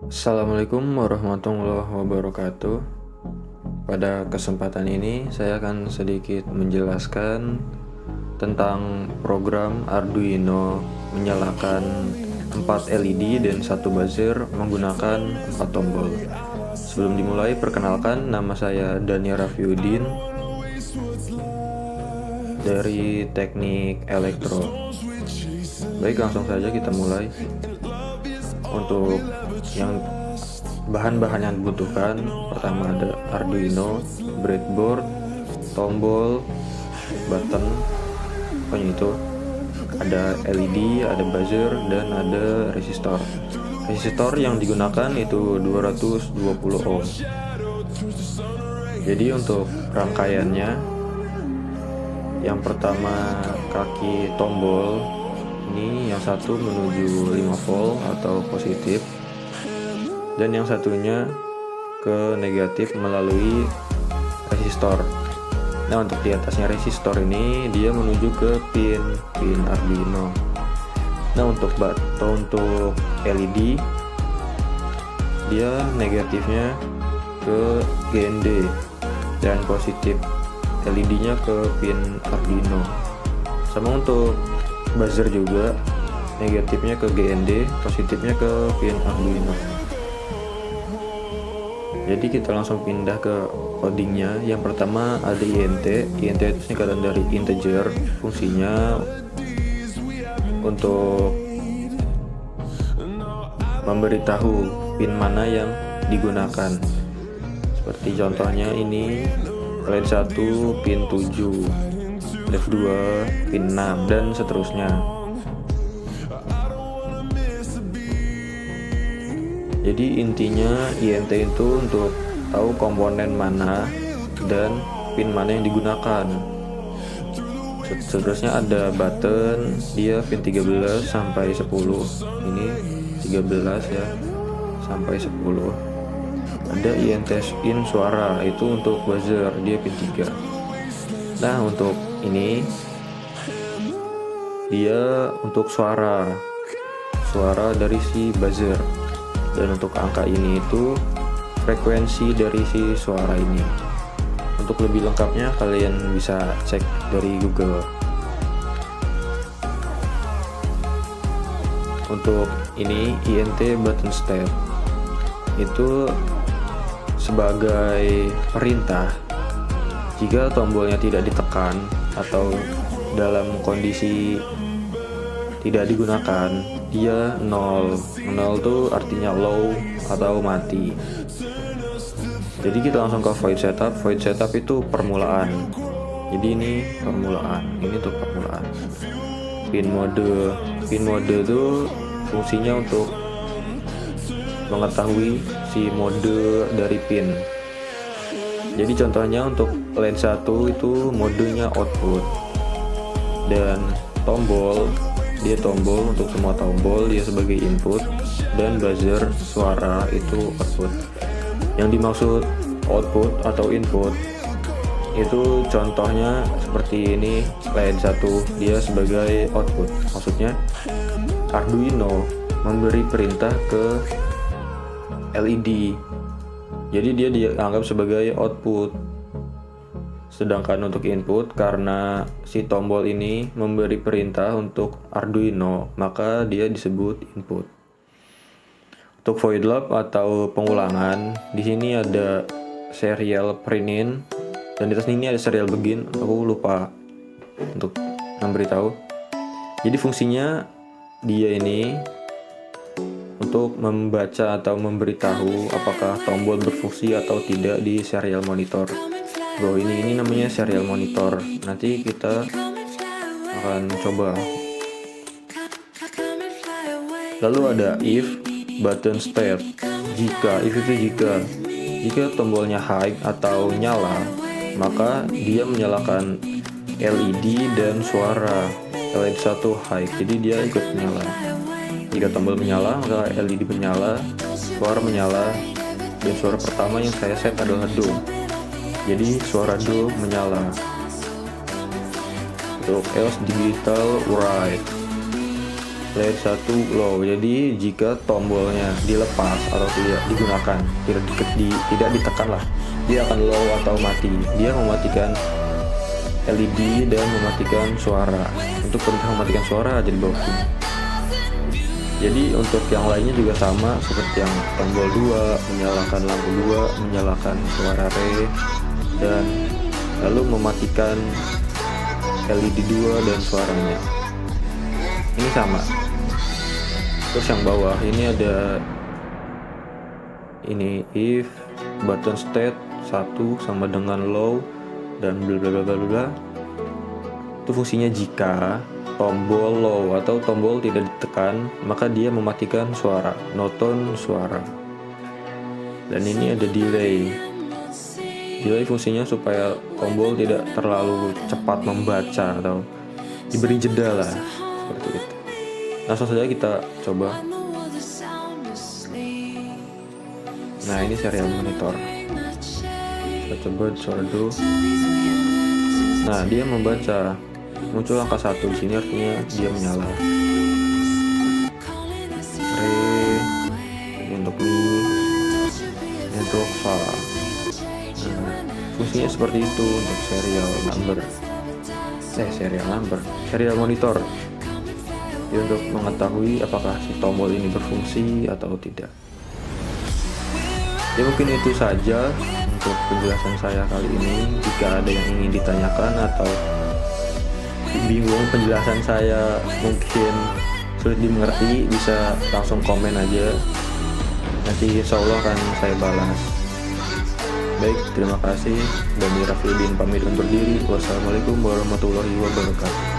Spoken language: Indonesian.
Assalamualaikum warahmatullahi wabarakatuh. Pada kesempatan ini saya akan sedikit menjelaskan tentang program Arduino menyalakan 4 LED dan 1 buzzer menggunakan 4 tombol. Sebelum dimulai, perkenalkan, nama saya Dani Rafiuddin dari Teknik Elektro. Baik, langsung saja kita mulai. Untuk yang bahan-bahan yang dibutuhkan, pertama ada Arduino, breadboard, tombol, button, pokoknya itu. Ada LED, ada buzzer, dan ada resistor. Resistor yang digunakan itu 220 ohm. Jadi untuk rangkaiannya, yang pertama kaki tombol ini yang satu menuju 5 volt atau positif, dan yang satunya ke negatif melalui resistor. Nah, untuk di atasnya resistor ini dia menuju ke pin Arduino. Nah, untuk LED dia negatifnya ke GND dan positif LED-nya ke pin Arduino. Sama untuk buzzer juga negatifnya ke GND, positifnya ke pin Arduino. Jadi kita langsung pindah ke codingnya. Yang pertama ada INT. INT itu singkatan dari integer. Fungsinya untuk memberitahu pin mana yang digunakan. Seperti contohnya ini LED 1 pin 7, LED 2 pin 6, dan seterusnya. Jadi intinya INT itu untuk tahu komponen mana dan pin mana yang digunakan. Seterusnya ada button, dia pin 13 sampai 10. Ini 13 ya, sampai 10. Ada INT in suara, itu untuk buzzer, dia pin 3. Nah, untuk ini dia untuk suara dari si buzzer. Dan untuk angka ini itu frekuensi dari si suara ini. Untuk lebih lengkapnya kalian bisa cek dari Google. Untuk ini INT button step itu sebagai perintah. Jika tombolnya tidak ditekan atau dalam kondisi tidak digunakan, dia 0. 0 itu artinya low atau mati. Jadi kita langsung ke void setup. Void setup itu permulaan. Jadi ini permulaan, ini tuh permulaan. Pin mode itu fungsinya untuk mengetahui si mode dari pin. Jadi contohnya untuk LED 1 itu modenya output, dan tombol untuk semua tombol dia sebagai input, dan buzzer suara itu output. Yang dimaksud output atau input itu contohnya seperti ini, LED 1 dia sebagai output. Maksudnya Arduino memberi perintah ke LED, jadi dia dianggap sebagai output. Sedangkan untuk input, karena si tombol ini memberi perintah untuk Arduino, maka dia disebut input. Untuk void loop atau pengulangan, di sini ada serial print in, dan di atas ini ada serial begin. Aku lupa untuk memberitahu. Jadi fungsinya dia ini untuk membaca atau memberitahu apakah tombol berfungsi atau tidak di serial monitor. Ini namanya serial monitor. Nanti kita akan coba. Lalu ada if button state. If itu jika tombolnya high atau nyala, maka dia menyalakan LED dan suara. LED 1 high, jadi dia ikut menyala. Jika tombol menyala, maka LED menyala, suara menyala, dan suara pertama yang saya set adalah do. Jadi suara do menyala. Untuk EOS digital write. layer 1 low. Jadi jika tombolnya dilepas atau tidak digunakan, tidak ditekan lah, dia akan low atau mati. Dia mematikan LED dan mematikan suara. Untuk perintah mematikan suara aja di bawah sini. Jadi untuk yang lainnya juga sama seperti yang tombol 2, menyalakan lampu 2, menyalakan suara relay, dan lalu mematikan LED 2 dan suaranya. Ini sama. Terus yang bawah ini ada ini if button state 1 sama dengan low dan bla bla bla bla bla. Itu fungsinya jika tombol low atau tombol tidak ditekan, maka dia mematikan suara, noton suara. Dan ini ada delay. Delay fungsinya supaya tombol tidak terlalu cepat membaca atau diberi jeda lah, seperti itu. Langsung saja kita coba. Nah, ini serial monitor. Kita coba suara do. Nah, dia membaca. Muncul angka 1 di sini, artinya dia menyala. Re untuk mi, untuk fa. Nah, fungsinya seperti itu untuk serial monitor. Jadi untuk mengetahui apakah si tombol ini berfungsi atau tidak. Ya mungkin itu saja untuk penjelasan saya kali ini. Jika ada yang ingin ditanyakan atau bingung penjelasan saya mungkin sulit dimengerti, bisa langsung komen aja. Nanti insya Allah akan saya balas. Baik, terima kasih. Dan Raffiuddin pamit undur diri. Wassalamualaikum warahmatullahi wabarakatuh.